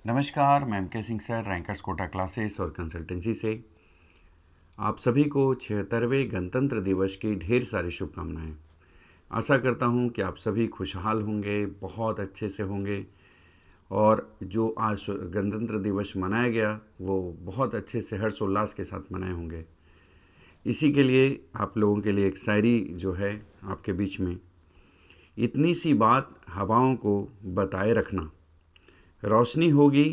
नमस्कार, मैं M K. Singh sir, rankers Kota classes और कंसल्टेंसी से आप सभी को 76वें गणतंत्र दिवस की ढेर सारी शुभकामनाएं। आशा करता हूं कि आप सभी खुशहाल होंगे, बहुत अच्छे से होंगे और जो आज गणतंत्र दिवस मनाया गया वो बहुत अच्छे से हर्षोल्लास के साथ मनाए होंगे। इसी के लिए आप लोगों के लिए एक शायरी जो है आपके बीच में। इतनी सी बात हवाओं को बताए रखना, रोशनी होगी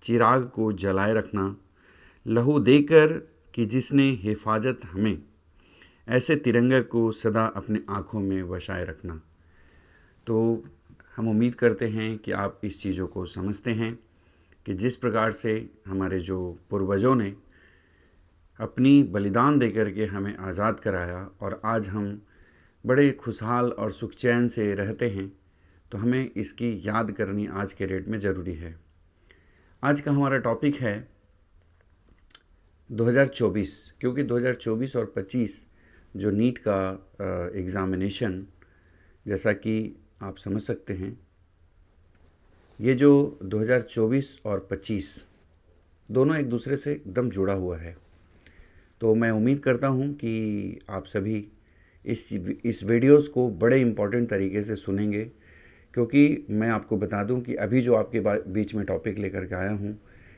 चिराग को जलाए रखना, लहू देकर कि जिसने हिफाजत हमें, ऐसे तिरंगे को सदा अपने आँखों में बसाए रखना। तो हम उम्मीद करते हैं कि आप इस चीज़ों को समझते हैं कि जिस प्रकार से हमारे जो पूर्वजों ने अपनी बलिदान देकर के हमें आज़ाद कराया और आज हम बड़े खुशहाल और सुखचैन से रहते हैं, तो हमें इसकी याद करनी आज के डेट में ज़रूरी है। आज का हमारा टॉपिक है 2024, क्योंकि 2024 और 25 जो नीट का एग्ज़ामिनेशन, जैसा कि आप समझ सकते हैं, ये जो 2024 और 25 दोनों एक दूसरे से एकदम जुड़ा हुआ है। तो मैं उम्मीद करता हूँ कि आप सभी इस वीडियोस को बड़े इम्पोर्टेंट तरीके से सुनेंगे, क्योंकि मैं आपको बता दूं कि अभी जो आपके बीच में टॉपिक लेकर के आया हूं,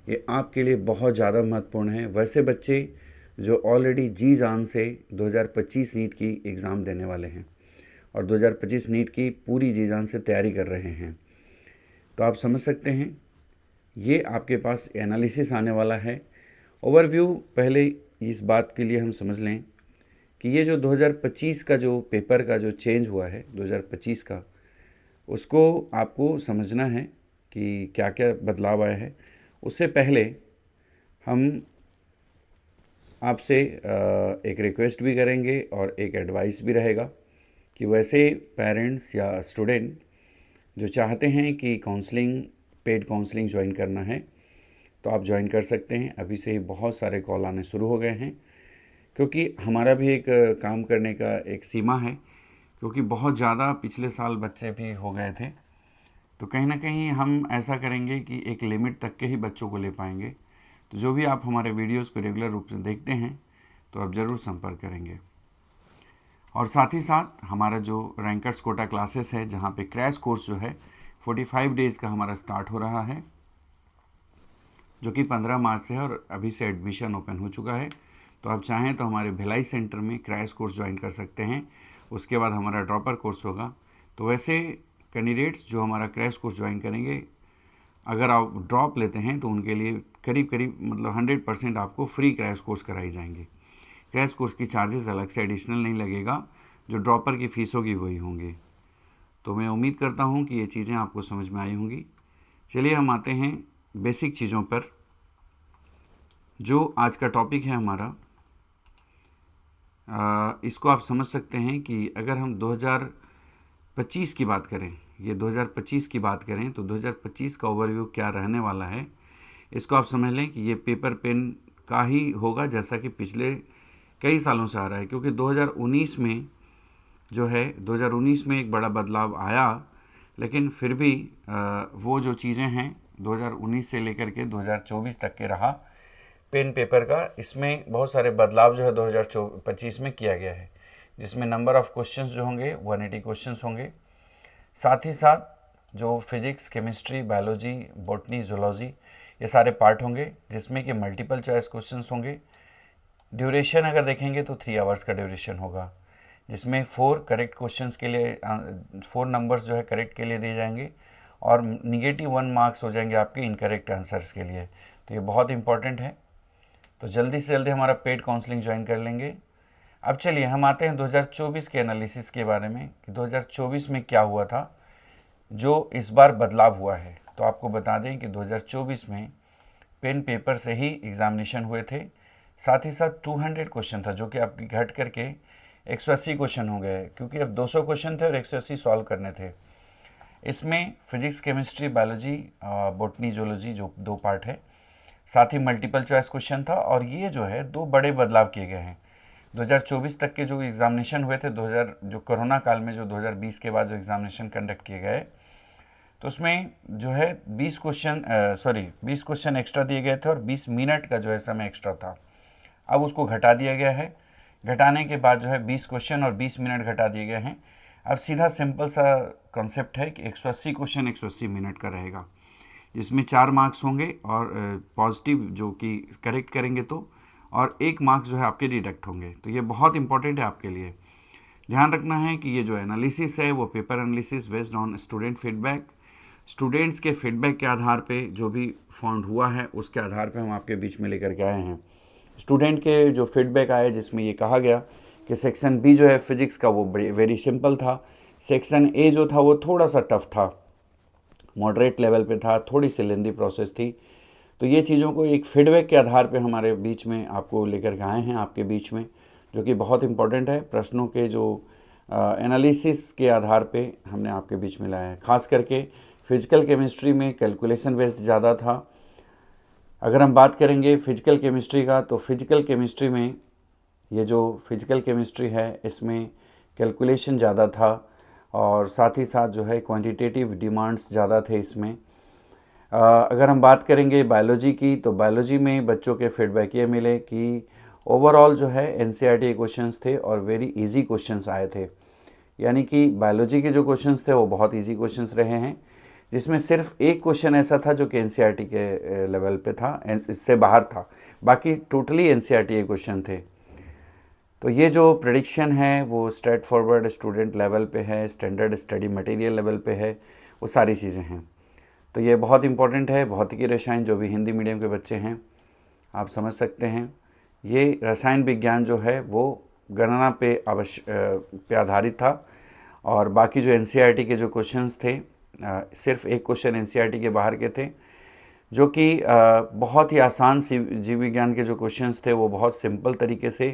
ये आपके लिए बहुत ज़्यादा महत्वपूर्ण है। वैसे बच्चे जो ऑलरेडी जी जान से 2025 नीट की एग्ज़ाम देने वाले हैं और 2025 नीट की पूरी जी जान से तैयारी कर रहे हैं, तो आप समझ सकते हैं ये आपके पास एनालिसिस आने वाला है। ओवरव्यू पहले इस बात के लिए हम समझ लें कि ये जो 2025 का जो पेपर का जो चेंज हुआ है 2025 का, उसको आपको समझना है कि क्या क्या बदलाव आया है। उससे पहले हम आपसे एक रिक्वेस्ट भी करेंगे और एक एडवाइस भी रहेगा कि वैसे पेरेंट्स या स्टूडेंट जो चाहते हैं कि काउंसलिंग, पेड काउंसलिंग ज्वाइन करना है, तो आप ज्वाइन कर सकते हैं। अभी से ही बहुत सारे कॉल आने शुरू हो गए हैं, क्योंकि हमारा भी एक काम करने का एक सीमा है, क्योंकि बहुत ज़्यादा पिछले साल बच्चे भी हो गए थे। तो कहीं ना कहीं हम ऐसा करेंगे कि एक लिमिट तक के ही बच्चों को ले पाएंगे। तो जो भी आप हमारे वीडियोस को रेगुलर रूप से देखते हैं, तो आप ज़रूर संपर्क करेंगे। और साथ ही साथ हमारा जो रैंकर्स कोटा क्लासेस है, जहाँ पे क्रैश कोर्स जो है 45 डेज़ का हमारा स्टार्ट हो रहा है, जो कि 15 मार्च से है और अभी से एडमिशन ओपन हो चुका है। तो आप चाहें तो हमारे भिलाई सेंटर में क्रैश कोर्स ज्वाइन कर सकते हैं। उसके बाद हमारा ड्रॉपर कोर्स होगा। तो वैसे कैंडिडेट्स जो हमारा क्रैश कोर्स ज्वाइन करेंगे, अगर आप ड्रॉप लेते हैं तो उनके लिए करीब करीब मतलब 100% आपको फ्री क्रैश कोर्स कराई जाएंगे। क्रैश कोर्स की चार्जेस अलग से एडिशनल नहीं लगेगा, जो ड्रॉपर की फ़ीस होगी वही होंगे। तो मैं उम्मीद करता हूँ कि ये चीज़ें आपको समझ में आई होंगी। चलिए हम आते हैं बेसिक चीज़ों पर। जो आज का टॉपिक है हमारा, इसको आप समझ सकते हैं कि अगर हम 2025 की बात करें, ये 2025 की बात करें, तो 2025 का ओवरव्यू क्या रहने वाला है, इसको आप समझ लें कि ये पेपर पेन का ही होगा, जैसा कि पिछले कई सालों से आ रहा है। क्योंकि 2019 में जो है 2019 में एक बड़ा बदलाव आया, लेकिन फिर भी वो जो चीज़ें हैं 2019 से लेकर के 2024 तक के रहा पेन पेपर का, इसमें बहुत सारे बदलाव जो है 2025 में किया गया है, जिसमें नंबर ऑफ़ क्वेश्चंस जो होंगे 180 क्वेश्चंस होंगे। साथ ही साथ जो physics, chemistry, biology, botany, zoology, ये सारे पार्ट होंगे, जिसमें कि मल्टीपल चॉइस क्वेश्चंस होंगे। ड्यूरेशन अगर देखेंगे तो 3 आवर्स का ड्यूरेशन होगा, जिसमें 4 करेक्ट क्वेश्चंस के लिए 4 नंबर्स जो है करेक्ट के लिए दिए जाएंगे और -1 मार्क्स हो जाएंगे आपके इनकरेक्ट आंसर्स के लिए। तो ये बहुत इंपॉर्टेंट है। तो जल्दी से जल्दी हमारा पेड काउंसलिंग ज्वाइन कर लेंगे। अब चलिए हम आते हैं 2024 के एनालिसिस के बारे में कि 2024 में क्या हुआ था, जो इस बार बदलाव हुआ है। तो आपको बता दें कि 2024 में पेन पेपर से ही एग्जामिनेशन हुए थे। साथ ही साथ 200 क्वेश्चन था, जो कि आपकी घट करके 180 क्वेश्चन हो गए, क्योंकि अब 200 क्वेश्चन थे और 180 सॉल्व करने थे। इसमें physics, chemistry, biology, botany, zoology जो 2 पार्ट है, साथ ही मल्टीपल चॉइस क्वेश्चन था। और ये जो है 2 बड़े बदलाव किए गए हैं 2024 तक के जो एग्जामिनेशन हुए थे। 2000 जो कोरोना काल में जो 2020 के बाद जो एग्जामिनेशन कंडक्ट किए गए, तो तो उसमें जो है 20 क्वेश्चन एक्स्ट्रा दिए गए थे और 20 मिनट का जो है समय एक्स्ट्रा था। अब उसको घटा दिया गया है। घटाने के बाद जो है 20 क्वेश्चन और 20 मिनट घटा दिए गए हैं। अब सीधा सिंपल सा कॉन्सेप्ट है कि 180 क्वेश्चन 180 मिनट का रहेगा, जिसमें 4 मार्क्स होंगे और पॉजिटिव जो कि करेक्ट करेंगे तो, और 1 मार्क्स जो है आपके डिडक्ट होंगे। तो ये बहुत इंपॉर्टेंट है आपके लिए। ध्यान रखना है कि ये जो एनालिसिस है वो paper analysis based on student feedback, students के फीडबैक के आधार पे जो भी फाउंड हुआ है उसके आधार पे हम आपके बीच में लेकर के आए हैं। स्टूडेंट के जो फीडबैक आए जिसमें ये कहा गया कि सेक्शन बी जो है फिजिक्स का वो वेरी सिंपल था, सेक्शन ए जो था वो थोड़ा सा टफ था, मॉडरेट लेवल पे था, थोड़ी सी लेंदी प्रोसेस थी। तो ये चीज़ों को एक फीडबैक के आधार पे हमारे बीच में आपको लेकर के आए हैं आपके बीच में, जो कि बहुत इंपॉर्टेंट है। प्रश्नों के जो एनालिसिस के आधार पे हमने आपके बीच में लाया है। ख़ास करके फिजिकल केमिस्ट्री में कैलकुलेशन बेस्ड ज़्यादा था। अगर हम बात करेंगे फिजिकल केमिस्ट्री का, तो फिजिकल केमिस्ट्री में ये जो फिजिकल केमिस्ट्री है इसमें कैलकुलेशन ज़्यादा था और साथ ही साथ जो है क्वांटिटेटिव डिमांड्स ज़्यादा थे इसमें। अगर हम बात करेंगे बायोलॉजी की, तो बायोलॉजी में बच्चों के फीडबैक ये मिले कि ओवरऑल जो है एनसीईआरटी क्वेश्चंस थे और वेरी इजी क्वेश्चंस आए थे। यानी कि बायोलॉजी के जो क्वेश्चंस थे वो बहुत इजी क्वेश्चंस रहे हैं, जिसमें सिर्फ एक क्वेश्चन ऐसा था जो कि एनसीईआरटी के लेवल पे था, इससे बाहर था, बाकी टोटली एनसीईआरटी क्वेश्चन थे। तो ये जो प्रेडिक्शन है वो स्ट्रेट फॉरवर्ड स्टूडेंट लेवल पे है, स्टैंडर्ड स्टडी मटेरियल लेवल पे है, वो सारी चीज़ें हैं। तो ये बहुत इंपॉर्टेंट है। भौतिकी रसायन जो भी हिंदी मीडियम के बच्चे हैं आप समझ सकते हैं, ये रसायन विज्ञान जो है वो गणना पे आधारित था और बाकी जो एनसीईआरटी के जो क्वेश्चंस थे सिर्फ एक क्वेश्चन एनसीईआरटी के बाहर के थे, जो कि बहुत ही आसान जीव विज्ञान के जो क्वेश्चंस थे वो बहुत सिंपल तरीके से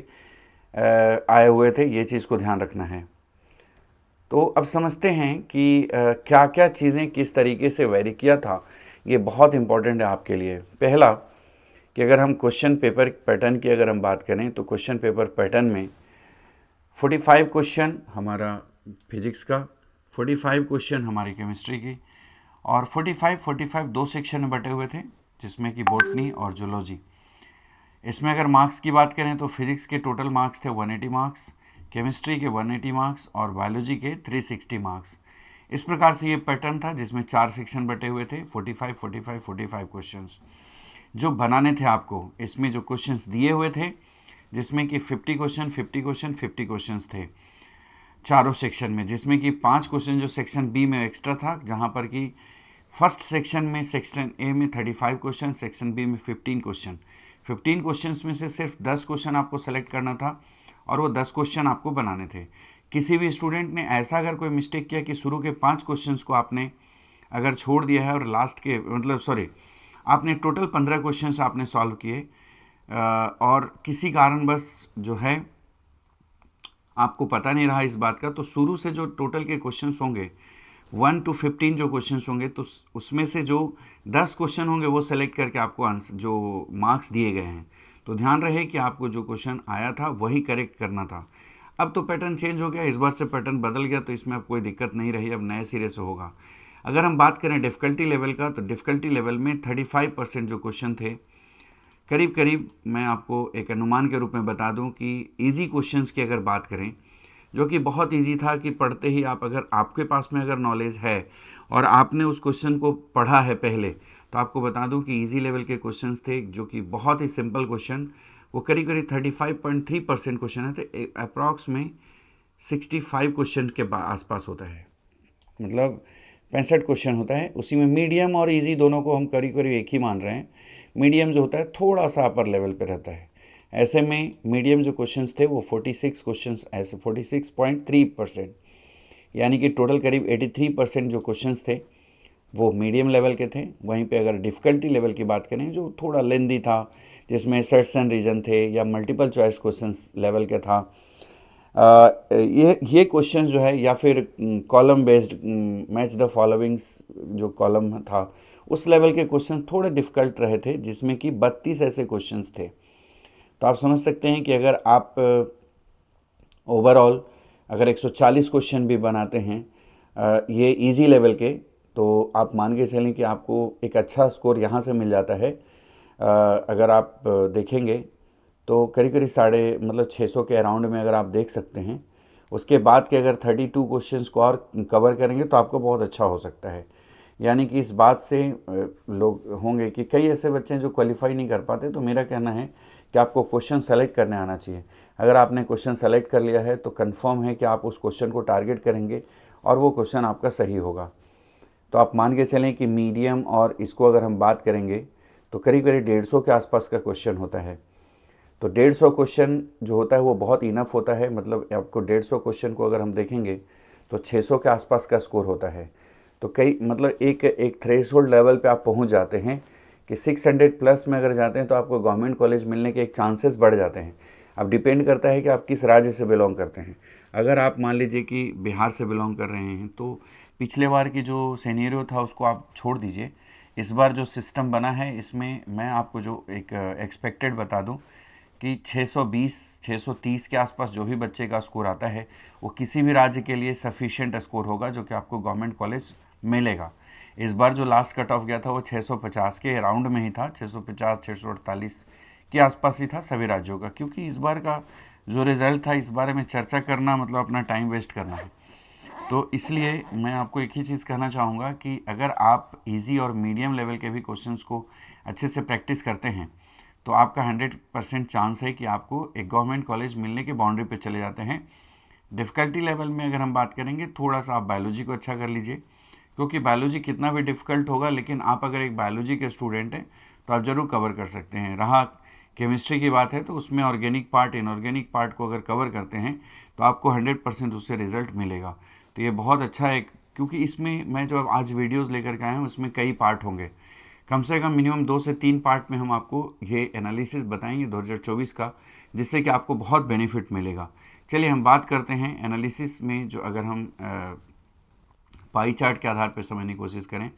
आए हुए थे। ये चीज़ को ध्यान रखना है। तो अब समझते हैं कि क्या क्या चीज़ें किस तरीके से वेरी किया था। ये बहुत इम्पॉर्टेंट है आपके लिए। पहला कि अगर हम क्वेश्चन पेपर पैटर्न की अगर हम बात करें तो क्वेश्चन पेपर पैटर्न में 45 क्वेश्चन हमारा फिजिक्स का, 45 क्वेश्चन हमारी केमिस्ट्री की, और 45 दो सेक्शन में बटे हुए थे, जिसमें कि बॉटनी और जूलॉजी। इसमें अगर मार्क्स की बात करें तो फिजिक्स के टोटल मार्क्स थे 180 मार्क्स, केमिस्ट्री के 180 मार्क्स और बायोलॉजी के 360 मार्क्स। इस प्रकार से ये पैटर्न था जिसमें 4 सेक्शन बटे हुए थे, 45 क्वेश्चंस जो बनाने थे आपको। इसमें जो क्वेश्चंस दिए हुए थे जिसमें कि 50 क्वेश्चन थे चारों सेक्शन में, जिसमें कि 5 क्वेश्चन जो सेक्शन बी में एक्स्ट्रा था, जहाँ पर कि फर्स्ट सेक्शन में सेक्शन ए में 35 क्वेश्चन, सेक्शन बी में 15 क्वेश्चन में से सिर्फ 10 क्वेश्चन आपको सेलेक्ट करना था और वो 10 क्वेश्चन आपको बनाने थे। किसी भी स्टूडेंट ने ऐसा अगर कोई मिस्टेक किया कि शुरू के 5 क्वेश्चन को आपने अगर छोड़ दिया है और लास्ट के आपने टोटल 15 क्वेश्चन आपने सॉल्व किए और किसी कारणवश जो है आपको पता नहीं रहा इस बात का, तो शुरू से जो टोटल के क्वेश्चंस होंगे 1 to 15 जो क्वेश्चंस होंगे, तो उसमें से जो 10 क्वेश्चन होंगे वो सेलेक्ट करके आपको आंसर जो मार्क्स दिए गए हैं। तो ध्यान रहे कि आपको जो क्वेश्चन आया था वही करेक्ट करना था। अब तो पैटर्न चेंज हो गया, इस बार से पैटर्न बदल गया, तो इसमें अब कोई दिक्कत नहीं रही, अब नए सिरे से होगा। अगर हम बात करें डिफ़िकल्टी लेवल का, तो डिफ़िकल्टी लेवल में 35% जो क्वेश्चन थे, करीब करीब मैं आपको एक अनुमान के रूप में बता दूं कि इजी क्वेश्चंस की अगर बात करें, जो कि बहुत इजी था कि पढ़ते ही आप अगर आपके पास में अगर नॉलेज है और आपने उस क्वेश्चन को पढ़ा है पहले, तो आपको बता दूं कि इजी लेवल के क्वेश्चंस थे, जो कि बहुत ही सिंपल क्वेश्चन, वो करीब करीब 35.3% क्वेश्चन है, अप्रॉक्स में 65 क्वेश्चन के आसपास होता है, मतलब 65 क्वेश्चन होता है। उसी में मीडियम और इजी दोनों को हम करीब करीब एक ही मान रहे हैं। मीडियम जो होता है थोड़ा सा अपर लेवल पे रहता है। ऐसे में मीडियम जो क्वेश्चंस थे वो 46 क्वेश्चंस, ऐसे 46.3%, यानी कि टोटल करीब 83% जो क्वेश्चंस थे वो मीडियम लेवल के थे। वहीं पे अगर डिफ़िकल्टी लेवल की बात करें जो थोड़ा लेंदी था, जिसमें सेट्स एंड रीजन थे या मल्टीपल चॉइस क्वेश्चंस लेवल के था, ये क्वेश्चन जो है, या फिर column based match the followings जो कॉलम था, उस लेवल के क्वेश्चन थोड़े डिफ़िकल्ट रहे थे, जिसमें कि 32 ऐसे क्वेश्चंस थे। तो आप समझ सकते हैं कि अगर आप ओवरऑल अगर 140 क्वेश्चन भी बनाते हैं ये इजी लेवल के, तो आप मान के चलें कि आपको एक अच्छा स्कोर यहाँ से मिल जाता है। अगर आप देखेंगे तो करीब करीब साढ़े मतलब 600 के अराउंड में अगर आप देख सकते हैं। उसके बाद के अगर 32 क्वेश्चंस को और कवर करेंगे तो आपको बहुत अच्छा हो सकता है। यानी कि इस बात से लोग होंगे कि कई ऐसे बच्चे हैं जो क्वालिफाई नहीं कर पाते, तो मेरा कहना है कि आपको क्वेश्चन सेलेक्ट करने आना चाहिए। अगर आपने क्वेश्चन सेलेक्ट कर लिया है तो कंफर्म है कि आप उस क्वेश्चन को टारगेट करेंगे और वो क्वेश्चन आपका सही होगा। तो आप मान के चलें कि मीडियम और इसको अगर हम बात करेंगे तो करीब करीब 150 के आसपास का क्वेश्चन होता है। तो 150 क्वेश्चन जो होता है वो बहुत इनफ होता है। मतलब आपको 150 क्वेश्चन को अगर हम देखेंगे तो 600 के आसपास का स्कोर होता है। तो कई मतलब एक थ्रेशोल्ड लेवल पे आप पहुंच जाते हैं कि 600 प्लस में अगर जाते हैं तो आपको गवर्नमेंट कॉलेज मिलने के एक चांसेस बढ़ जाते हैं। अब डिपेंड करता है कि आप किस राज्य से बिलोंग करते हैं। अगर आप मान लीजिए कि बिहार से बिलोंग कर रहे हैं तो पिछले बार की जो सिनेरियो था उसको आप छोड़ दीजिए। इस बार जो सिस्टम बना है इसमें मैं आपको जो एक एक्सपेक्टेड बता दूं कि 620 630 के आसपास जो भी बच्चे का स्कोर आता है वो किसी भी राज्य के लिए सफिशिएंट स्कोर होगा जो कि आपको गवर्नमेंट कॉलेज मिलेगा। इस बार जो लास्ट कट ऑफ गया था वो 650 के अराउंड में ही था, 650 648 के आसपास ही था सभी राज्यों का। क्योंकि इस बार का जो रिज़ल्ट था इस बारे में चर्चा करना मतलब अपना टाइम वेस्ट करना है। तो इसलिए मैं आपको एक ही चीज़ कहना चाहूँगा कि अगर आप इजी और मीडियम लेवल के भी क्वेश्चंस को अच्छे से प्रैक्टिस करते हैं तो आपका 100% चांस है कि आपको एक गवर्नमेंट कॉलेज मिलने की बाउंड्री पे चले जाते हैं। डिफ़िकल्टी लेवल में अगर हम बात करेंगे थोड़ा सा आप बायोलॉजी को अच्छा कर लीजिए, क्योंकि बायोलॉजी कितना भी डिफ़िकल्ट होगा लेकिन आप अगर एक बायोलॉजी के स्टूडेंट हैं तो आप ज़रूर कवर कर सकते हैं। रहा केमिस्ट्री की बात है तो उसमें ऑर्गेनिक पार्ट इनऑर्गेनिक पार्ट को अगर कवर करते हैं तो आपको 100% उससे रिजल्ट मिलेगा। तो ये बहुत अच्छा है, क्योंकि इसमें मैं जो आज वीडियोज़ लेकर के आया हूँ उसमें कई पार्ट होंगे। कम से कम मिनिमम 2 से 3 पार्ट में हम आपको ये एनालिसिस बताएंगे 2024 का, जिससे कि आपको बहुत बेनिफिट मिलेगा। चलिए हम बात करते हैं एनालिसिस में। जो अगर हम पाई चार्ट के आधार पर समझने की कोशिश करें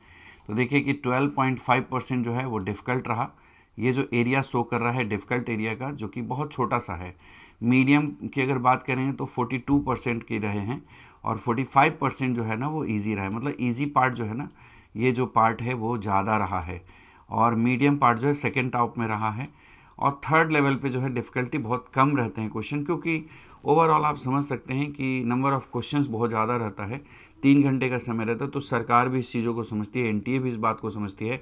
तो देखिए कि 12.5% जो है वो डिफ़िकल्ट रहा। ये जो एरिया शो कर रहा है डिफ़िकल्ट एरिया का, जो कि बहुत छोटा सा है। मीडियम की अगर बात करें तो 42% के रहे हैं और 45% जो है ना वो इजी रहा है। मतलब इजी पार्ट जो है ना, ये जो पार्ट है वो ज़्यादा रहा है और मीडियम पार्ट जो है सेकेंड टॉप में रहा है। और थर्ड लेवल पे जो है डिफ़िकल्टी बहुत कम रहते हैं क्वेश्चन, क्योंकि ओवरऑल आप समझ सकते हैं कि नंबर ऑफ़ क्वेश्चंस बहुत ज़्यादा रहता है। 3 घंटे का समय रहता है, तो सरकार भी इस चीज़ों को समझती है, एनटीए भी इस बात को समझती है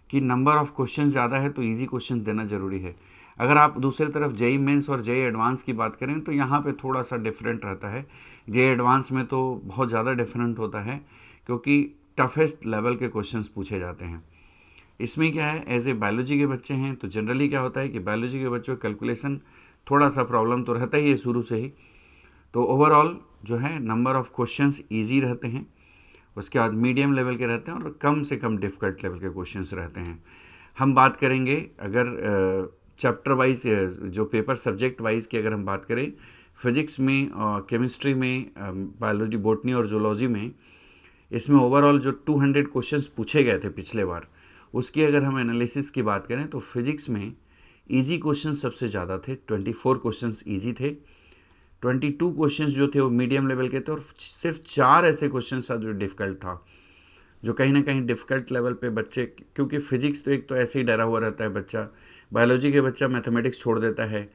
कि नंबर ऑफ़ क्वेश्चन ज़्यादा है तो इजी क्वेश्चन देना ज़रूरी है। अगर आप दूसरी तरफ जेई मेंस और जेई एडवांस की बात करें तो यहाँ पे थोड़ा सा डिफरेंट रहता है। जेई एडवांस में तो बहुत ज़्यादा डिफरेंट होता है, क्योंकि टफेस्ट लेवल के क्वेश्चंस पूछे जाते हैं। इसमें क्या है, एज ए बायोलॉजी के बच्चे हैं तो जनरली क्या होता है कि बायोलॉजी के बच्चों को कैलकुलेशन थोड़ा सा प्रॉब्लम तो रहता ही है शुरू से ही। तो ओवरऑल जो है नंबर ऑफ़ क्वेश्चंस ईजी रहते हैं, उसके बाद मीडियम लेवल के रहते हैं और कम से कम डिफ़िकल्ट लेवल के क्वेश्चंस रहते हैं। हम बात करेंगे अगर चैप्टर वाइज जो पेपर सब्जेक्ट वाइज की अगर हम बात करें, फिजिक्स में, केमिस्ट्री में, बायोलॉजी, बॉटनी और जूलॉजी में, इसमें ओवरऑल जो 200 क्वेश्चंस पूछे गए थे पिछले बार, उसकी अगर हम एनालिसिस की बात करें तो फिजिक्स में इजी क्वेश्चन सबसे ज़्यादा थे। 24 क्वेश्चंस इजी थे, 22 क्वेश्चंस जो थे वो मीडियम लेवल के थे और सिर्फ 4 ऐसे क्वेश्चन था जो डिफ़िकल्ट था, जो कहीं ना कहीं डिफ़िकल्ट लेवल पे बच्चे, क्योंकि फिजिक्स तो एक तो ऐसे ही डरा हुआ रहता है बच्चा, बायोलॉजी के बच्चा मैथमेटिक्स छोड़ देता है।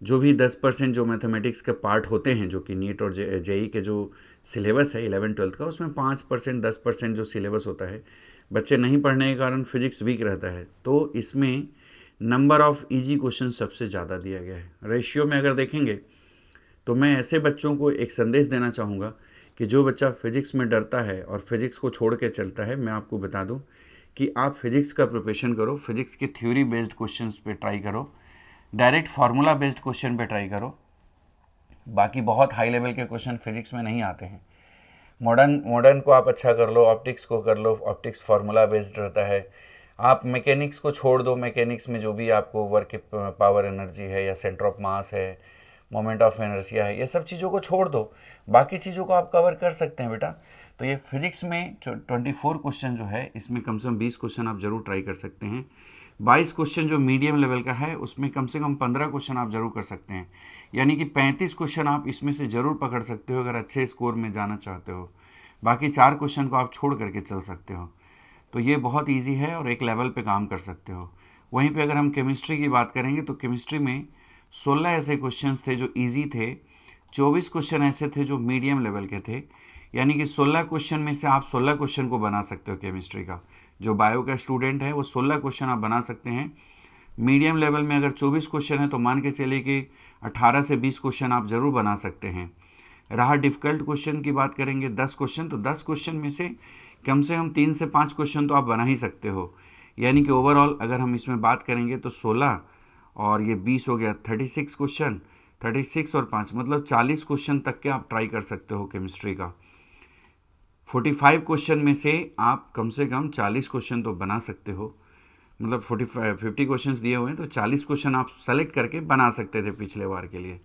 जो भी 10% जो मैथमेटिक्स के पार्ट होते हैं, जो कि नीट और जेई के जो सिलेबस है 11-12 का, उसमें 5% 10% जो सिलेबस होता है, बच्चे नहीं पढ़ने के कारण फिजिक्स वीक रहता है। तो इसमें नंबर ऑफ़ इजी क्वेश्चन सबसे ज़्यादा दिया गया है। रेशियो में अगर देखेंगे तो मैं ऐसे बच्चों को एक संदेश देना चाहूँगा कि जो बच्चा फिज़िक्स में डरता है और फिज़िक्स को छोड़ के चलता है, मैं आपको बता दूं कि आप फिज़िक्स का प्रिपरेशन करो, फिज़िक्स के थ्योरी बेस्ड क्वेश्चंस पे ट्राई करो, डायरेक्ट फार्मूला बेस्ड क्वेश्चन पे ट्राई करो। बाकी बहुत हाई लेवल के क्वेश्चन फिज़िक्स में नहीं आते हैं। मॉडर्न को आप अच्छा कर लो, ऑप्टिक्स को कर लो, ऑप्टिक्स फार्मूला बेस्ड रहता है। आप मैकेनिक्स को छोड़ दो, मैकेनिक्स में जो भी आपको वर्क पावर एनर्जी है या सेंटर ऑफ मास है, मोमेंट ऑफ इनर्शिया है, ये सब चीज़ों को छोड़ दो, बाकी चीज़ों को आप कवर कर सकते हैं बेटा। तो ये फिजिक्स में जो 24 क्वेश्चन जो है, इसमें कम से कम 20 क्वेश्चन आप ज़रूर ट्राई कर सकते हैं। 22 क्वेश्चन जो मीडियम लेवल का है उसमें कम से कम 15 क्वेश्चन आप ज़रूर कर सकते हैं। यानी कि 35 क्वेश्चन आप इसमें से ज़रूर पकड़ सकते हो अगर अच्छे स्कोर में जाना चाहते हो। बाकी 4 क्वेश्चन को आप छोड़ करके चल सकते हो। तो ये बहुत ईजी है और एक लेवल पे काम कर सकते हो। वहीं पे अगर हम केमिस्ट्री की बात करेंगे तो केमिस्ट्री में 16 ऐसे क्वेश्चंस थे जो इजी थे, 24 क्वेश्चन ऐसे थे जो मीडियम लेवल के थे। यानी कि 16 क्वेश्चन में से आप 16 क्वेश्चन को बना सकते हो केमिस्ट्री का। जो बायो का स्टूडेंट है वो 16 क्वेश्चन आप बना सकते हैं। मीडियम लेवल में अगर 24 क्वेश्चन है तो मान के चलिए कि 18 से 20 क्वेश्चन आप ज़रूर बना सकते हैं। रहा डिफ़िकल्ट क्वेश्चन की बात करेंगे 10 क्वेश्चन, तो 10 क्वेश्चन में से कम 3 से 5 क्वेश्चन तो आप बना ही सकते हो। यानी कि ओवरऑल अगर हम इसमें बात करेंगे तो 16 और ये 20 हो गया 36 क्वेश्चन, 36 और 5 मतलब 40 क्वेश्चन तक के आप ट्राई कर सकते हो केमिस्ट्री का। 45 क्वेश्चन में से आप कम से कम 40 क्वेश्चन तो बना सकते हो। मतलब 50 क्वेश्चंस दिए हुए हैं तो 40 क्वेश्चन आप सेलेक्ट करके बना सकते थे पिछले बार के लिए।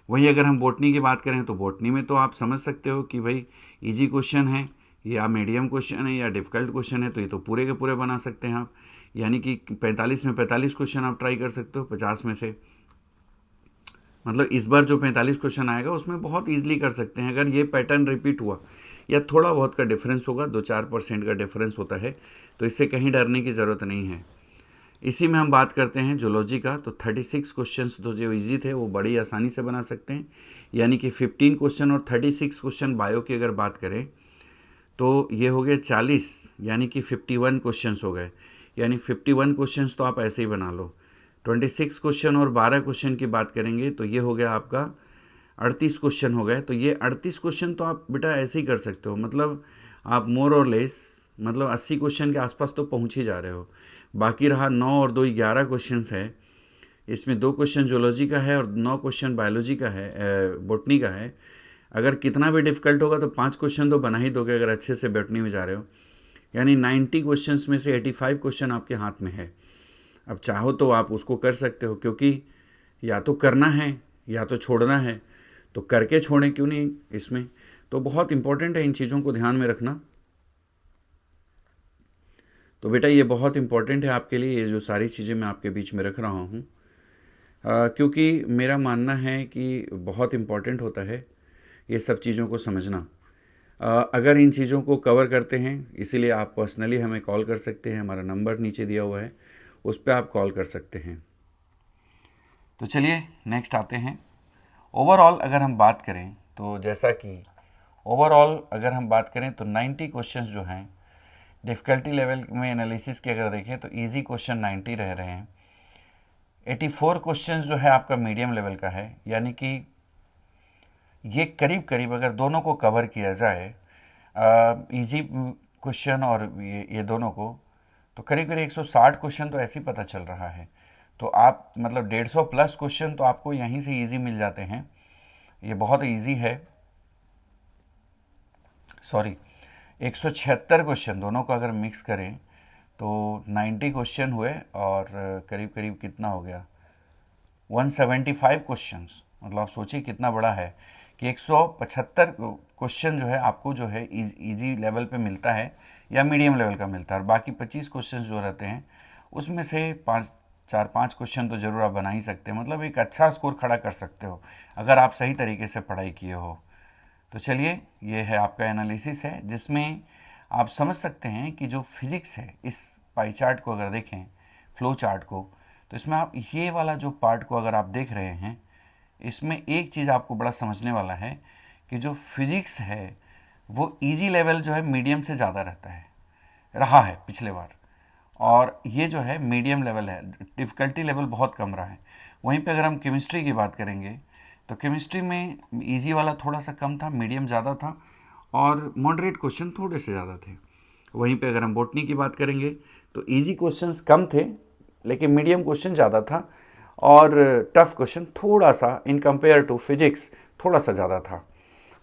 वहीं अगर हम बॉटनी की बात करें तो बॉटनी में तो आप समझ सकते हो कि भाई इजी क्वेश्चन है या मीडियम क्वेश्चन है या डिफ़िकल्ट क्वेश्चन है, तो ये तो पूरे के पूरे बना सकते हैं आप। यानी कि 45 में 45 क्वेश्चन आप ट्राई कर सकते हो 50 में से। मतलब इस बार जो 45 क्वेश्चन आएगा उसमें बहुत ईजिली कर सकते हैं। अगर ये पैटर्न रिपीट हुआ या थोड़ा बहुत का डिफरेंस होगा, 2-4% का डिफरेंस होता है, तो इससे कहीं डरने की ज़रूरत नहीं है। इसी में हम बात करते हैं जूलॉजी का, तो 36 क्वेश्चंस तो जो इजी थे वो बड़ी आसानी से बना सकते हैं। यानी कि 15 क्वेश्चन और 36 क्वेश्चन बायो की अगर बात करें तो ये हो गए 40, यानी कि 51 क्वेश्चंस हो गए। यानी 51 क्वेश्चंस तो आप ऐसे ही बना लो। 26 क्वेश्चन और 12 क्वेश्चन की बात करेंगे तो ये हो गया आपका 38 क्वेश्चन हो गए। तो ये 38 क्वेश्चन तो आप बेटा ऐसे ही कर सकते हो। मतलब आप मोर और लेस मतलब 80 क्वेश्चन के आसपास तो पहुंच ही जा रहे हो। बाकी रहा 9 और 2 11 क्वेश्चंस है। इसमें 2 क्वेश्चन जूलॉजी का है और 9 क्वेश्चन बायोलॉजी का है, बॉटनी का है। अगर कितना भी डिफ़िकल्ट होगा तो 5 क्वेश्चन तो बना ही दोगे अगर अच्छे से बॉटनी में जा रहे हो। यानी 90 क्वेश्चंस में से 85 क्वेश्चन आपके हाथ में है। अब चाहो तो आप उसको कर सकते हो, क्योंकि या तो करना है या तो छोड़ना है, तो करके छोड़ें क्यों नहीं इसमें। तो बहुत इंपॉर्टेंट है इन चीज़ों को ध्यान में रखना। तो बेटा ये बहुत इंपॉर्टेंट है आपके लिए, ये जो सारी चीज़ें मैं आपके बीच में रख रहा हूँ, क्योंकि मेरा मानना है कि बहुत इम्पॉर्टेंट होता है ये सब चीज़ों को समझना। अगर इन चीज़ों को कवर करते हैं, इसीलिए आप पर्सनली हमें कॉल कर सकते हैं। हमारा नंबर नीचे दिया हुआ है, उस पर आप कॉल कर सकते हैं। तो चलिए नेक्स्ट आते हैं। ओवरऑल अगर हम बात करें तो जैसा कि ओवरऑल अगर हम बात करें तो 90 क्वेश्चंस जो हैं डिफ़िकल्टी लेवल में एनालिसिस के अगर देखें तो इजी क्वेश्चन 90 रह रहे हैं। 84 क्वेश्चंस जो है आपका मीडियम लेवल का है। यानी कि ये करीब करीब अगर दोनों को कवर किया जाए, इजी क्वेश्चन और ये दोनों को, तो करीब करीब 160 क्वेश्चन तो ऐसे ही पता चल रहा है। तो आप मतलब 150 प्लस क्वेश्चन तो आपको यहीं से इजी मिल जाते हैं। ये बहुत इजी है। सॉरी, 176 क्वेश्चन दोनों को अगर मिक्स करें तो 90 क्वेश्चन हुए और करीब करीब कितना हो गया 175 क्वेश्चंस। मतलब आप सोचिए कितना बड़ा है कि 175 क्वेश्चन जो है आपको जो है इजी लेवल पे मिलता है या मीडियम लेवल का मिलता है। और बाकी 25 क्वेश्चन जो रहते हैं उसमें से 5 क्वेश्चन तो ज़रूर आप बना ही सकते हैं। मतलब एक अच्छा स्कोर खड़ा कर सकते हो अगर आप सही तरीके से पढ़ाई किए हो। तो चलिए ये है आपका एनालिसिस है, जिसमें आप समझ सकते हैं कि जो फिजिक्स है, इस पाई चार्ट को अगर देखें, फ्लो चार्ट को, तो इसमें आप ये वाला जो पार्ट को अगर आप देख रहे हैं, इसमें एक चीज़ आपको बड़ा समझने वाला है कि जो फिजिक्स है वो इजी लेवल जो है मीडियम से ज़्यादा रहा है पिछले बार, और ये जो है मीडियम लेवल है, डिफ़िकल्टी लेवल बहुत कम रहा है। वहीं पे अगर हम केमिस्ट्री की बात करेंगे तो केमिस्ट्री में इजी वाला थोड़ा सा कम था, मीडियम ज़्यादा था और मॉडरेट क्वेश्चन थोड़े से ज़्यादा थे। वहीं पे अगर हम बॉटनी की बात करेंगे तो इजी क्वेश्चंस कम थे लेकिन मीडियम क्वेश्चन ज़्यादा था और टफ क्वेश्चन थोड़ा सा इन कंपेयर टू फिजिक्स थोड़ा सा ज़्यादा था।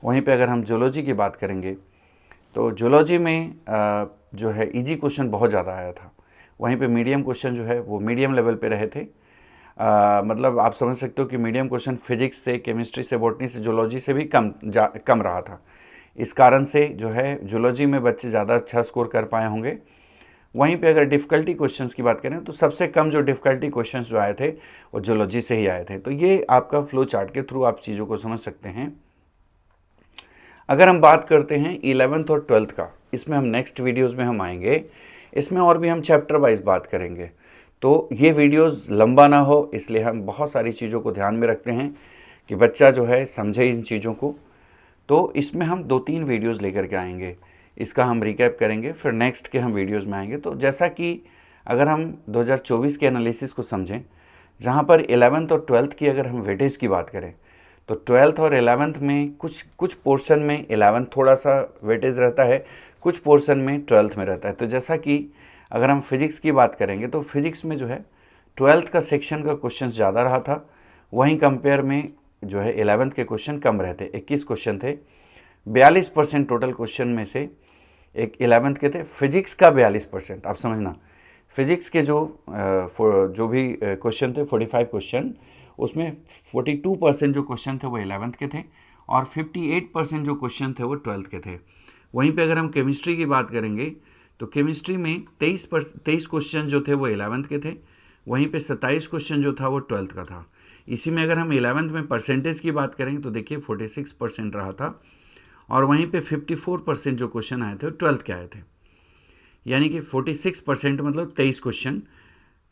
वहीं पे अगर हम जूलॉजी की बात करेंगे तो जूलॉजी में जो है इजी क्वेश्चन बहुत ज़्यादा आया था। वहीं पे मीडियम क्वेश्चन जो है वो मीडियम लेवल पे रहे थे। मतलब आप समझ सकते हो कि मीडियम क्वेश्चन फिजिक्स से, केमिस्ट्री से, बॉटनी से, जूलॉजी से भी कम रहा था। इस कारण से जो है जूलॉजी में बच्चे ज़्यादा अच्छा स्कोर कर पाए होंगे। वहीं पे अगर डिफ़िकल्टी क्वेश्चंस की बात करें तो सबसे कम जो डिफ़िकल्टी क्वेश्चंस जो आए थे वो जूलॉजी से ही आए थे। तो ये आपका फ्लो चार्ट के थ्रू आप चीज़ों को समझ सकते हैं। अगर हम बात करते हैं 11th और 12th का, इसमें हम नेक्स्ट वीडियोज़ में हम आएंगे, इसमें और भी हम चैप्टर वाइज बात करेंगे। तो ये वीडियोज़ लंबा ना हो, इसलिए हम बहुत सारी चीज़ों को ध्यान में रखते हैं कि बच्चा जो है समझे इन चीज़ों को। तो इसमें हम 2-3 वीडियोज़ लेकर के आएंगे, इसका हम रिकैप करेंगे, फिर नेक्स्ट के हम वीडियोज़ में आएंगे। तो जैसा कि अगर हम 2024 के एनालिसिस को समझें, जहाँ पर 11th और 12th की अगर हम वेटेज की बात करें, तो 12th और 11th में कुछ पोर्शन में 11th थोड़ा सा वेटेज रहता है, कुछ पोर्शन में 12th में रहता है। तो जैसा कि अगर हम फिजिक्स की बात करेंगे, तो फिजिक्स में जो है 12th का सेक्शन का क्वेश्चन ज़्यादा रहा था, वहीं कंपेयर में जो है 11th के क्वेश्चन कम रहते, 21 क्वेश्चन थे। 42% टोटल क्वेश्चन में से एक 11th के थे, फिजिक्स का 42%। आप समझना, फिजिक्स के जो भी क्वेश्चन थे 45 क्वेश्चन, उसमें 42% जो क्वेश्चन थे वो 11th के थे और 58% जो क्वेश्चन थे वो 12th के थे। वहीं पे अगर हम केमिस्ट्री की बात करेंगे, तो केमिस्ट्री में 23 क्वेश्चन जो थे वो 11th के थे, वहीं पे 27 क्वेश्चन जो था वो 12th का था। इसी में अगर हम 11th में परसेंटेज की बात करेंगे तो देखिए 46% रहा था, और वहीं पे 54% जो क्वेश्चन आए थे वो 12th के आए थे। यानी कि 46% मतलब 23 क्वेश्चन,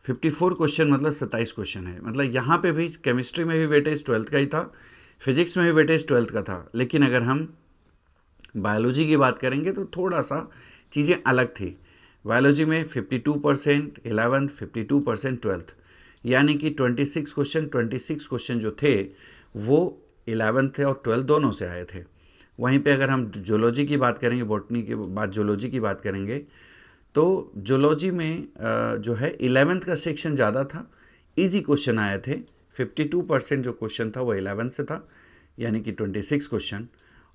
54 क्वेश्चन मतलब 27 क्वेश्चन है। मतलब यहाँ पे भी केमिस्ट्री में भी वेटेज 12th का ही था, फिजिक्स में भी वेटेज 12th का था। लेकिन अगर हम बायोलॉजी की बात करेंगे तो थोड़ा सा चीज़ें अलग थी। बायोलॉजी में 52% 11th, 52% 12th, यानी कि 26 क्वेश्चन जो थे वो 11th थे और 12th दोनों से आए थे। वहीं पे अगर हम जूलॉजी की बात करेंगे, बॉटनी के बाद जूलॉजी की बात करेंगे, तो जूलॉजी में जो है 11th का सेक्शन ज़्यादा था, इजी क्वेश्चन आए थे। 52% जो क्वेश्चन था वो 11th से था, यानी कि 26 क्वेश्चन,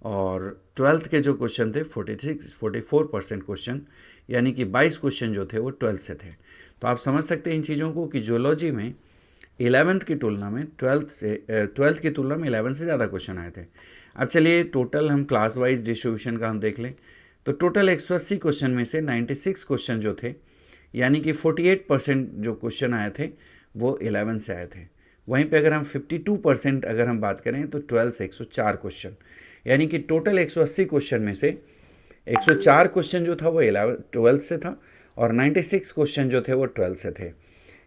और 12th के जो क्वेश्चन थे 44% क्वेश्चन, यानी कि 22 क्वेश्चन जो थे वो 12th से थे। तो आप समझ सकते हैं इन चीज़ों को कि जूलॉजी में 11th की तुलना में 12th की तुलना में 11th से ज़्यादा क्वेश्चन आए थे। अब चलिए टोटल हम क्लास वाइज डिस्ट्रीब्यूशन का हम देख लें, तो टोटल 180 क्वेश्चन में से 96 क्वेश्चन जो थे, यानी कि 48% जो क्वेश्चन आए थे वो 11 से आए थे। वहीं पे अगर हम 52% अगर हम बात करें तो 12 से 104 क्वेश्चन, यानी कि टोटल 180 क्वेश्चन में से 104 क्वेश्चन जो था वो 12 से था और 96 क्वेश्चन जो थे वो 12 से थे,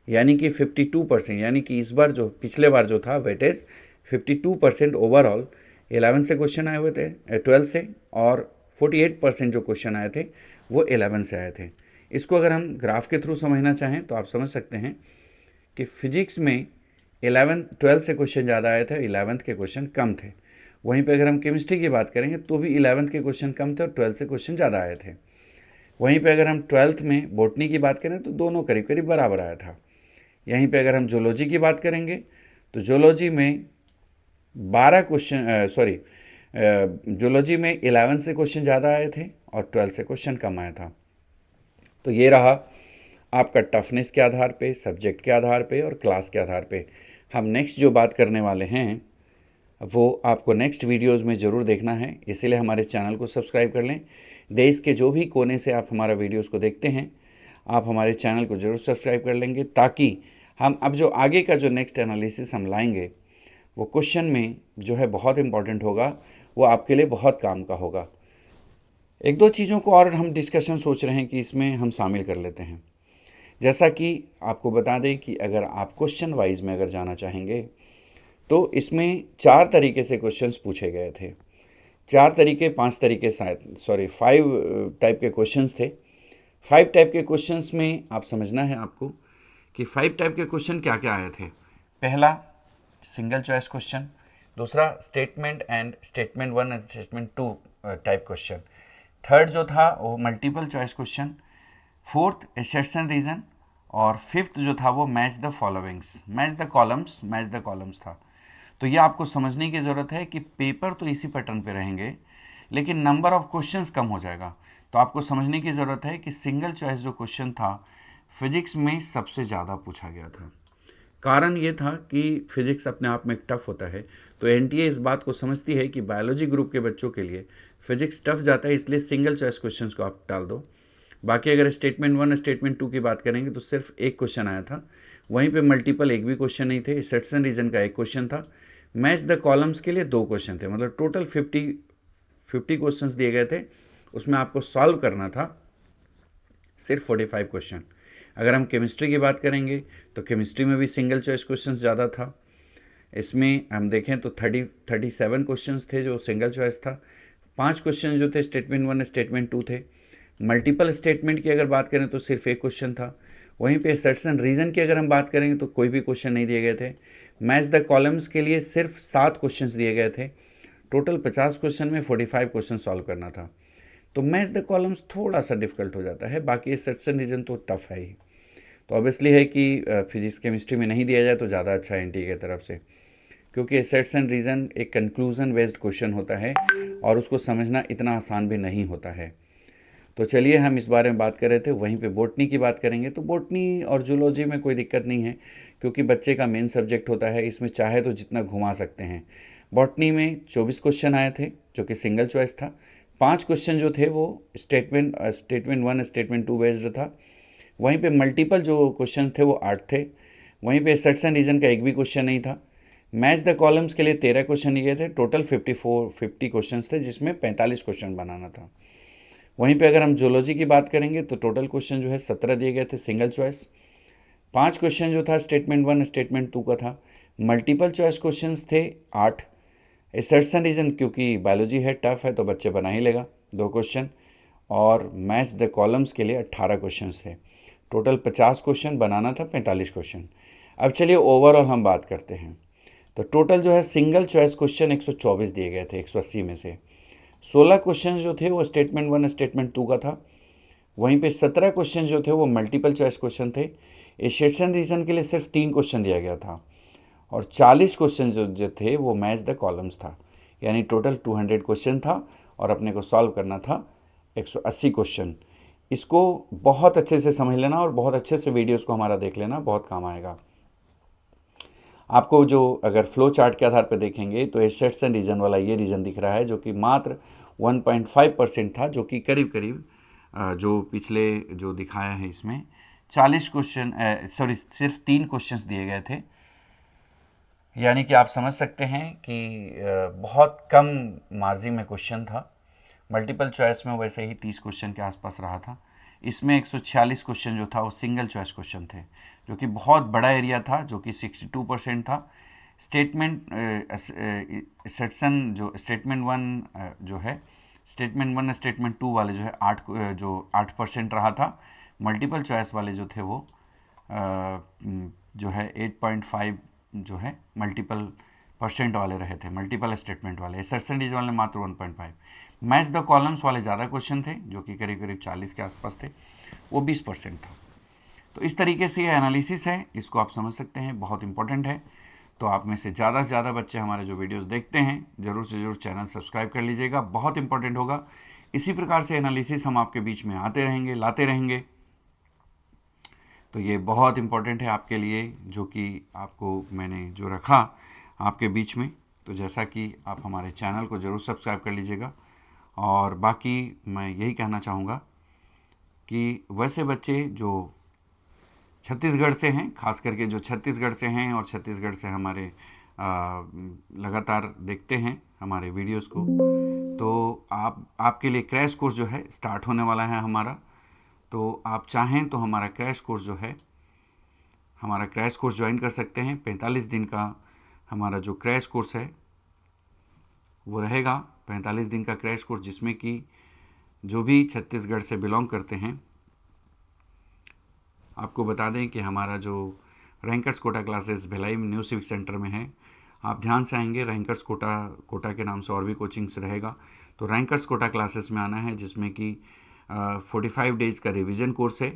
यानी कि 52%। यानी कि इस बार जो पिछले बार जो था वेटेज 52% ओवरऑल 11 से क्वेश्चन आए हुए थे, 12 से, और 48% जो क्वेश्चन आए थे वो 11 से आए थे। इसको अगर हम ग्राफ के थ्रू समझना चाहें तो आप समझ सकते हैं कि फिजिक्स में 12 से क्वेश्चन ज़्यादा आए थे, 11th के क्वेश्चन कम थे। वहीं पे अगर हम केमिस्ट्री की बात करेंगे तो भी 11th के क्वेश्चन कम थे और 12 से क्वेश्चन ज़्यादा आए थे। वहीं पे अगर हम 12th में बॉटनी की बात करें तो दोनों करीब करीब बराबर आया था। यहीं पे अगर हम जूलॉजी की बात करेंगे तो जूलॉजी में 12 क्वेश्चन जूलॉजी में 11 से क्वेश्चन ज़्यादा आए थे और 12 से क्वेश्चन कम आया था। तो ये रहा आपका टफनेस के आधार पे, सब्जेक्ट के आधार पे और क्लास के आधार पे। हम नेक्स्ट जो बात करने वाले हैं वो आपको नेक्स्ट वीडियोज़ में ज़रूर देखना है, इसीलिए हमारे चैनल को सब्सक्राइब कर लें। देश के जो भी कोने से आप हमारा वीडियोज़ को देखते हैं, आप हमारे चैनल को ज़रूर सब्सक्राइब कर लेंगे, ताकि हम अब जो आगे का जो नेक्स्ट एनालिसिस हम लाएंगे वो क्वेश्चन में जो है बहुत इंपॉर्टेंट होगा, वो आपके लिए बहुत काम का होगा। एक दो चीज़ों को और हम डिस्कशन सोच रहे हैं कि इसमें हम शामिल कर लेते हैं। जैसा कि आपको बता दें कि अगर आप क्वेश्चन वाइज में अगर जाना चाहेंगे तो इसमें 4 तरीके से क्वेश्चंस पूछे गए थे। 5 तरीके शायद, 5 टाइप के क्वेश्चंस थे। 5 टाइप के क्वेश्चंस में आप समझना है आपको कि 5 टाइप के क्वेश्चन क्या क्या आए थे। पहला सिंगल चॉइस क्वेश्चन, दूसरा statement and statement 1 and statement 2 type question, third जो था वो multiple choice question, fourth assertion reason, और फिफ्थ जो था वो match the followings, match the columns था। तो ये आपको समझने की ज़रूरत है कि पेपर तो इसी पैटर्न पे रहेंगे, लेकिन नंबर ऑफ क्वेश्चंस कम हो जाएगा। तो आपको समझने की ज़रूरत है कि सिंगल चॉइस जो क्वेश्चन था फिजिक्स में सबसे ज़्यादा पूछा गया था। कारण ये था कि फिजिक्स अपने आप में टफ होता है, तो एनटीए इस बात को समझती है कि बायोलॉजी ग्रुप के बच्चों के लिए फिजिक्स टफ जाता है, इसलिए सिंगल चॉइस क्वेश्चंस को आप डाल दो। बाकी अगर स्टेटमेंट 1 स्टेटमेंट 2 की बात करेंगे तो सिर्फ एक क्वेश्चन आया था, वहीं पे मल्टीपल एक भी क्वेश्चन नहीं थे। सेट्सन रीजन का एक क्वेश्चन था, मैच द कॉलम्स के लिए 2 क्वेश्चन थे, मतलब टोटल 50 क्वेश्चंस दिए गए थे, उसमें आपको सॉल्व करना था सिर्फ 45 क्वेश्चन। अगर हम केमिस्ट्री की बात करेंगे तो केमिस्ट्री में भी सिंगल चॉइस क्वेश्चन ज़्यादा था। इसमें हम देखें तो 37 क्वेश्चंस थे जो सिंगल चॉइस था। 5 क्वेश्चन जो थे स्टेटमेंट 1 स्टेटमेंट 2 थे। मल्टीपल स्टेटमेंट की अगर बात करें तो सिर्फ एक क्वेश्चन था। वहीं पे असर्ट्स एंड रीज़न की अगर हम बात करेंगे तो कोई भी क्वेश्चन नहीं दिए गए थे। मैच द कॉलम्स के लिए सिर्फ 7 क्वेश्चन दिए गए थे। टोटल 50 क्वेश्चन में 45 क्वेश्चन सॉल्व करना था। तो मैच द कॉलम्स थोड़ा सा डिफिकल्ट हो जाता है, बाकी असर्ट्स एंड रीज़न तो टफ है ही। तो ऑब्वियसली है कि फिजिक्स केमिस्ट्री में नहीं दिया जाए तो ज़्यादा अच्छा है एनटीए की तरफ से, क्योंकि एसेट्स एंड रीज़न एक कंक्लूजन बेस्ड क्वेश्चन होता है और उसको समझना इतना आसान भी नहीं होता है। तो चलिए हम इस बारे में बात कर रहे थे। वहीं पे बॉटनी की बात करेंगे तो बॉटनी और जूलॉजी में कोई दिक्कत नहीं है, क्योंकि बच्चे का मेन सब्जेक्ट होता है, इसमें चाहे तो जितना घुमा सकते हैं। बॉटनी में 24 क्वेश्चन आए थे जो कि सिंगल चॉइस था। 5 क्वेश्चन जो थे वो स्टेटमेंट 1 स्टेटमेंट 2 बेस्ड था। वहीं पे मल्टीपल जो क्वेश्चन थे वो 8 थे। वहीं पे एसेट्स एंड रीज़न का एक भी क्वेश्चन नहीं था। मैच द कॉलम्स के लिए 13 क्वेश्चन दिए थे। टोटल 50 क्वेश्चन थे, जिसमें 45 क्वेश्चन बनाना था। वहीं पे अगर हम जूलॉजी की बात करेंगे तो टोटल क्वेश्चन जो है 17 दिए गए थे सिंगल चॉइस। 5 क्वेश्चन जो था स्टेटमेंट 1 स्टेटमेंट 2 का था। मल्टीपल चॉइस क्वेश्चन थे 8। एसेट्स एंड रीज़न क्योंकि बायोलॉजी है, टफ है, तो बच्चे बना ही लेगा 2 क्वेश्चन। और मैच द कॉलम्स के लिए 18 क्वेश्चन थे। टोटल 50 क्वेश्चन बनाना था, 45 क्वेश्चन। अब चलिए ओवरऑल हम बात करते हैं। तो टोटल जो है सिंगल चॉइस क्वेश्चन 124 दिए गए थे 180 में से। 16 क्वेश्चन जो थे वो स्टेटमेंट 1 स्टेटमेंट 2 का था। वहीं पे 17 क्वेश्चन जो थे वो मल्टीपल चॉइस क्वेश्चन थे। एसेट्स एंड रीज़न के लिए सिर्फ 3 क्वेश्चन दिया गया था। और 40 क्वेश्चन जो थे वो मैच द कॉलम्स था। यानी टोटल 200 क्वेश्चन था और अपने को सॉल्व करना था 180 क्वेश्चन। इसको बहुत अच्छे से समझ लेना और बहुत अच्छे से वीडियोस को हमारा देख लेना, बहुत काम आएगा आपको। जो अगर फ्लो चार्ट के आधार पर देखेंगे तो एसेट्स एंड रीजन वाला ये रीजन दिख रहा है, जो कि मात्र 1.5% था, जो कि करीब करीब जो पिछले जो दिखाया है इसमें 40 क्वेश्चन सिर्फ 3 क्वेश्चंस दिए गए थे। यानी कि आप समझ सकते हैं कि बहुत कम मार्जिन में क्वेश्चन था। मल्टीपल चॉइस में वैसे ही 30 क्वेश्चन के आसपास रहा था। इसमें 146 क्वेश्चन जो था वो सिंगल चॉइस क्वेश्चन थे, जो कि बहुत बड़ा एरिया था, जो कि 62% था। स्टेटमेंट सेक्शन जो स्टेटमेंट 1 जो है स्टेटमेंट 1 स्टेटमेंट 2 वाले जो है 8% रहा था। मल्टीपल चॉइस वाले जो थे वो जो है 8.5 जो है मल्टीपल % वाले रहे थे, मल्टीपल स्टेटमेंट वाले। एसेट्स वाले मात्र 1.5। मैच द कॉलम्स वाले ज़्यादा क्वेश्चन थे, जो कि करीब करीब 40 के आसपास थे, वो 20% था। तो इस तरीके से ये एनालिसिस है, इसको आप समझ सकते हैं, बहुत इंपॉर्टेंट है। तो आप में से ज़्यादा बच्चे हमारे जो वीडियोस देखते हैं, ज़रूर से ज़रूर चैनल सब्सक्राइब कर लीजिएगा, बहुत इंपॉर्टेंट होगा। इसी प्रकार से एनालिसिस हम आपके बीच में आते रहेंगे, लाते रहेंगे। तो ये बहुत इंपॉर्टेंट है आपके लिए, जो कि आपको मैंने जो रखा आपके बीच में। तो जैसा कि आप हमारे चैनल को ज़रूर सब्सक्राइब कर लीजिएगा। और बाकी मैं यही कहना चाहूँगा कि वैसे बच्चे जो छत्तीसगढ़ से हैं, खास करके जो छत्तीसगढ़ से हैं और छत्तीसगढ़ से हमारे लगातार देखते हैं हमारे वीडियोस को, तो आपके लिए क्रैश कोर्स जो है स्टार्ट होने वाला है हमारा। तो आप चाहें तो हमारा क्रैश कोर्स ज्वाइन कर सकते हैं। 45 दिन का हमारा जो क्रैश कोर्स है वो रहेगा, 45 दिन का क्रैश कोर्स, जिसमें कि जो भी छत्तीसगढ़ से बिलोंग करते हैं, आपको बता दें कि हमारा जो rankers Kota classes Bhilai new civic centre में है। आप ध्यान से आएंगे, रैंकर्स कोटा के नाम से और भी कोचिंग्स रहेगा। तो रैंकर्स कोटा क्लासेस में आना है, जिसमें कि 45 डेज़ का रिवीजन कोर्स है,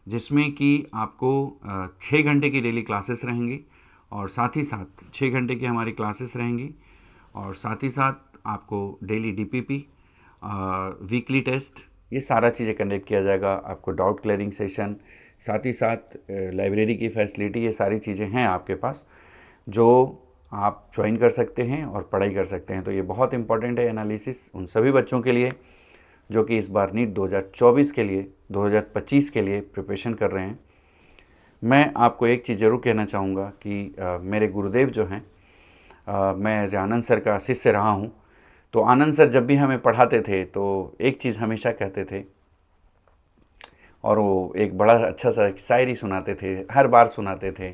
जिसमें कि आपको 6 घंटे की डेली क्लासेस रहेंगी और साथ ही साथ 6 घंटे की हमारी क्लासेस रहेंगी और साथ ही साथ आपको डेली डीपीपी, वीकली टेस्ट, ये सारा चीज़ें कंडक्ट किया जाएगा। आपको डाउट क्लियरिंग सेशन, साथ ही साथ लाइब्रेरी की फैसिलिटी, ये सारी चीज़ें हैं आपके पास, जो आप ज्वाइन कर सकते हैं और पढ़ाई कर सकते हैं। तो ये बहुत इंपॉर्टेंट है एनालिसिस उन सभी बच्चों के लिए जो कि इस बार नीट 2024 के लिए 2025 के लिए प्रिपरेशन कर रहे हैं। मैं आपको एक चीज़ ज़रूर कहना चाहूँगा कि मेरे गुरुदेव जो हैं, मैं एज आनंद सर का शिष्य रहा हूँ। तो आनंद सर जब भी हमें पढ़ाते थे तो एक चीज़ हमेशा कहते थे, और वो एक बड़ा अच्छा सा शायरी सुनाते थे, हर बार सुनाते थे।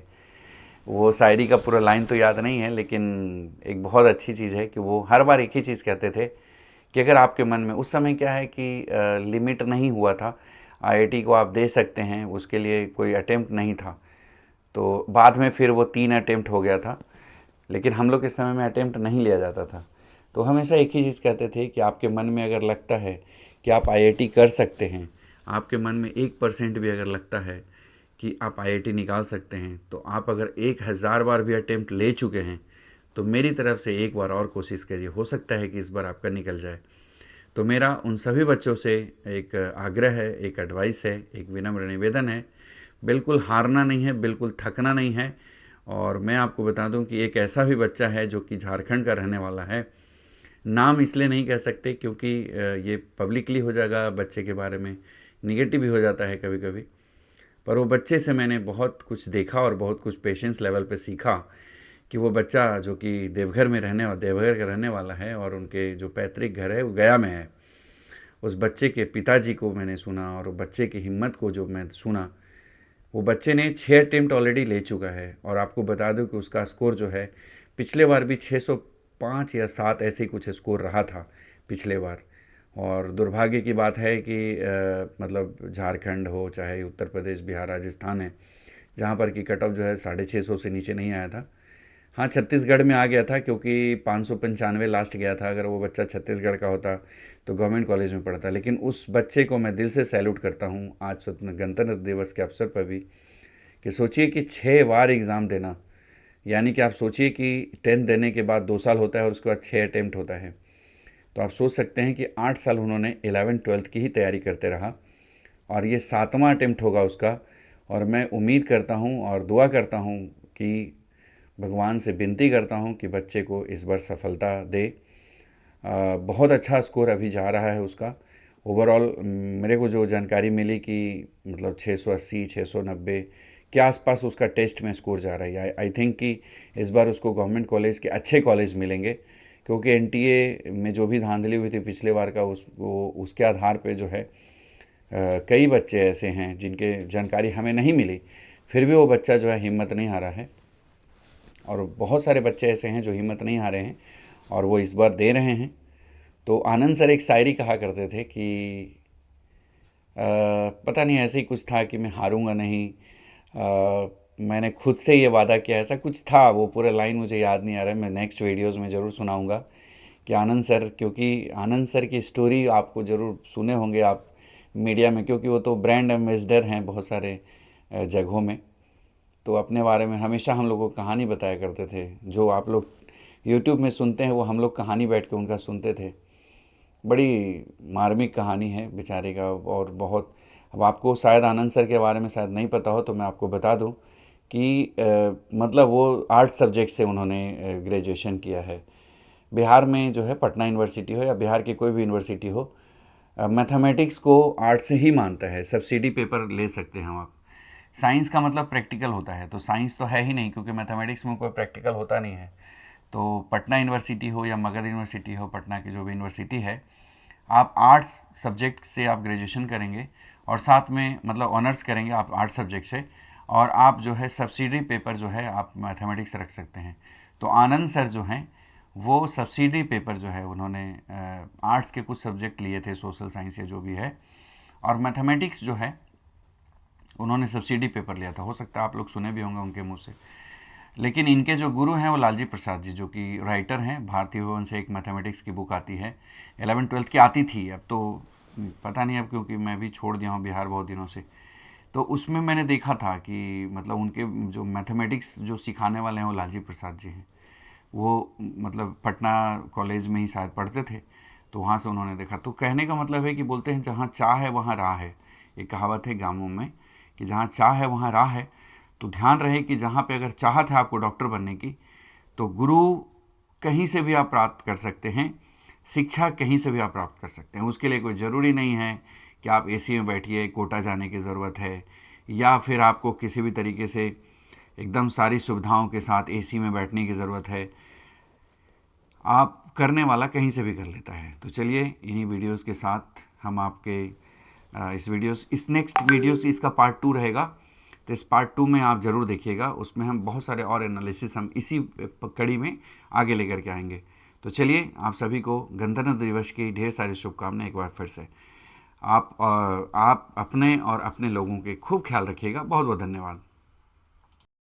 वो शायरी का पूरा लाइन तो याद नहीं है, लेकिन एक बहुत अच्छी चीज़ है कि वो हर बार एक ही चीज़ कहते थे कि अगर आपके मन में उस समय क्या है कि लिमिट नहीं हुआ था, आईआईटी को आप दे सकते हैं, उसके लिए कोई अटेम्प्ट नहीं था। तो बाद में फिर वो 3 अटेम्प्ट हो गया था, लेकिन हम लोग के समय में अटेम्प्ट नहीं लिया जाता था। तो हमेशा एक ही चीज़ कहते थे कि आपके मन में अगर लगता है कि आप आईआईटी कर सकते हैं, आपके मन में 1% भी अगर लगता है कि आप आईआईटी निकाल सकते हैं, तो आप अगर 1000 बार भी अटेम्प्ट ले चुके हैं तो मेरी तरफ से एक बार और कोशिश कीजिए, हो सकता है कि इस बार आपका निकल जाए। तो मेरा उन सभी बच्चों से एक आग्रह है, एक एडवाइस है, एक विनम्र निवेदन है, बिल्कुल हारना नहीं है, बिल्कुल थकना नहीं है। और मैं आपको बता दूं कि एक ऐसा भी बच्चा है जो कि झारखंड का रहने वाला है। नाम इसलिए नहीं कह सकते क्योंकि ये पब्लिकली हो जाएगा, बच्चे के बारे में निगेटिव भी हो जाता है कभी कभी। पर वो बच्चे से मैंने बहुत कुछ देखा और बहुत कुछ पेशेंस लेवल पे सीखा कि वो बच्चा जो कि देवघर का रहने वाला है और उनके जो पैतृक घर है वो गया में है, उस बच्चे के पिताजी को मैंने सुना और बच्चे की हिम्मत को जो मैं सुना, वो बच्चे ने 6 अटेम्प्ट ऑलरेडी ले चुका है। और आपको बता दूं कि उसका स्कोर जो है पिछले बार भी 605 या 7 ऐसे ही कुछ स्कोर रहा था पिछले बार। और दुर्भाग्य की बात है कि मतलब झारखंड हो चाहे उत्तर प्रदेश, बिहार, राजस्थान है, जहाँ पर कि कट ऑफ जो है 650 से नीचे नहीं आया था। हाँ, छत्तीसगढ़ में आ गया था क्योंकि 595 लास्ट गया था। अगर वो बच्चा छत्तीसगढ़ का होता तो गवर्नमेंट कॉलेज में पढ़ता। लेकिन उस बच्चे को मैं दिल से सैल्यूट करता हूँ आज स्वतंत्र गणतंत्र दिवस के अवसर पर भी, कि सोचिए कि 6 बार एग्ज़ाम देना, यानी कि आप सोचिए कि 10th देने के बाद 2 साल होता है और उसके बाद 6 अटैम्प्ट होता है। तो आप सोच सकते हैं कि 8 साल उन्होंने 11th-12th की ही तैयारी करते रहा और ये 7वां अटैम्प्ट होगा उसका। और मैं उम्मीद करता हूँ और दुआ करता हूँ कि भगवान से विनती करता हूँ कि बच्चे को इस बार सफलता दे। बहुत अच्छा स्कोर अभी जा रहा है उसका। ओवरऑल मेरे को जो जानकारी मिली कि मतलब 680 690 के आसपास उसका टेस्ट में स्कोर जा रहा है। आई थिंक कि इस बार उसको गवर्नमेंट कॉलेज के अच्छे कॉलेज मिलेंगे, क्योंकि एनटीए में जो भी धांधली हुई थी पिछले बार का उसके आधार पे जो है कई बच्चे ऐसे हैं जिनके जानकारी हमें नहीं मिली, फिर भी वो बच्चा जो है हिम्मत नहीं हारा है। और बहुत सारे बच्चे ऐसे हैं जो हिम्मत नहीं हारे हैं और वो इस बार दे रहे हैं। तो आनंद सर एक शायरी कहा करते थे कि पता नहीं ऐसे ही कुछ था कि मैं हारूंगा नहीं, मैंने खुद से ये वादा किया, ऐसा कुछ था। वो पूरा लाइन मुझे याद नहीं आ रहा है, मैं नेक्स्ट वीडियोस में ज़रूर सुनाऊंगा कि आनंद सर, क्योंकि आनंद सर की स्टोरी आपको ज़रूर सुने होंगे आप मीडिया में, क्योंकि वो तो ब्रांड एम्बेसडर हैं बहुत सारे जगहों में। तो अपने बारे में हमेशा हम लोगों को कहानी बताया करते थे, जो आप लोग यूट्यूब में सुनते हैं वो हम लोग कहानी बैठ के उनका सुनते थे। बड़ी मार्मिक कहानी है बेचारे का। और बहुत, अब आपको शायद आनंद सर के बारे में शायद नहीं पता हो तो मैं आपको बता दूं कि मतलब वो आर्ट्स सब्जेक्ट से उन्होंने ग्रेजुएशन किया है। बिहार में जो है पटना यूनिवर्सिटी हो या बिहार की कोई भी यूनिवर्सिटी हो, मैथमेटिक्स को आर्ट से ही मानता है, सब्सिडी पेपर ले सकते हैं आप। साइंस का मतलब प्रैक्टिकल होता है, तो साइंस तो है ही नहीं क्योंकि मैथमेटिक्स में कोई प्रैक्टिकल होता नहीं है। तो पटना यूनिवर्सिटी हो या मगध यूनिवर्सिटी हो, पटना की जो भी यूनिवर्सिटी है, आप आर्ट्स सब्जेक्ट से आप ग्रेजुएशन करेंगे और साथ में मतलब ऑनर्स करेंगे आप आर्ट्स सब्जेक्ट से, और आप जो है सब्सिडी पेपर जो है आप मैथमेटिक्स रख सकते हैं। तो आनंद सर जो हैं वो सब्सिडी पेपर जो है उन्होंने आर्ट्स के कुछ सब्जेक्ट लिए थे, सोशल साइंस या जो भी है, और मैथमेटिक्स जो है उन्होंने सब्सिडी पेपर लिया था। हो सकता है आप लोग सुने भी होंगे उनके मुंह से। लेकिन इनके जो गुरु हैं वो लालजी प्रसाद जी, जो कि राइटर हैं। भारतीय भवन से एक मैथमेटिक्स की बुक आती है, 11th-12th की आती थी, अब तो पता नहीं, अब क्योंकि मैं भी छोड़ दिया हूँ बिहार बहुत दिनों से। तो उसमें मैंने देखा था कि मतलब उनके जो मैथमेटिक्स जो सिखाने वाले हैं वो लालजी प्रसाद जी हैं। वो मतलब पटना कॉलेज में ही शायद पढ़ते थे, तो वहाँ से उन्होंने देखा। तो कहने का मतलब है कि बोलते हैं जहाँ चाह है वहाँ राह है, एक कहावत है गाँवों में कि जहाँ चाह है वहाँ राह है। तो ध्यान रहे कि जहाँ पे अगर चाहत है आपको डॉक्टर बनने की, तो गुरु कहीं से भी आप प्राप्त कर सकते हैं, शिक्षा कहीं से भी आप प्राप्त कर सकते हैं। उसके लिए कोई ज़रूरी नहीं है कि आप एसी में बैठिए, कोटा जाने की ज़रूरत है, या फिर आपको किसी भी तरीके से एकदम सारी सुविधाओं के साथ एसी में बैठने की ज़रूरत है। आप करने वाला कहीं से भी कर लेता है। तो चलिए इन्हीं वीडियोस के साथ हम आपके इस नेक्स्ट वीडियोस इसका पार्ट 2 रहेगा। तो इस पार्ट 2 में आप ज़रूर देखिएगा, उसमें हम बहुत सारे और एनालिसिस हम इसी कड़ी में आगे लेकर के आएंगे। तो चलिए आप सभी को गणतंत्र दिवस की ढेर सारी शुभकामनाएं एक बार फिर से। आप अपने और अपने लोगों के खूब ख्याल रखिएगा। बहुत बहुत धन्यवाद।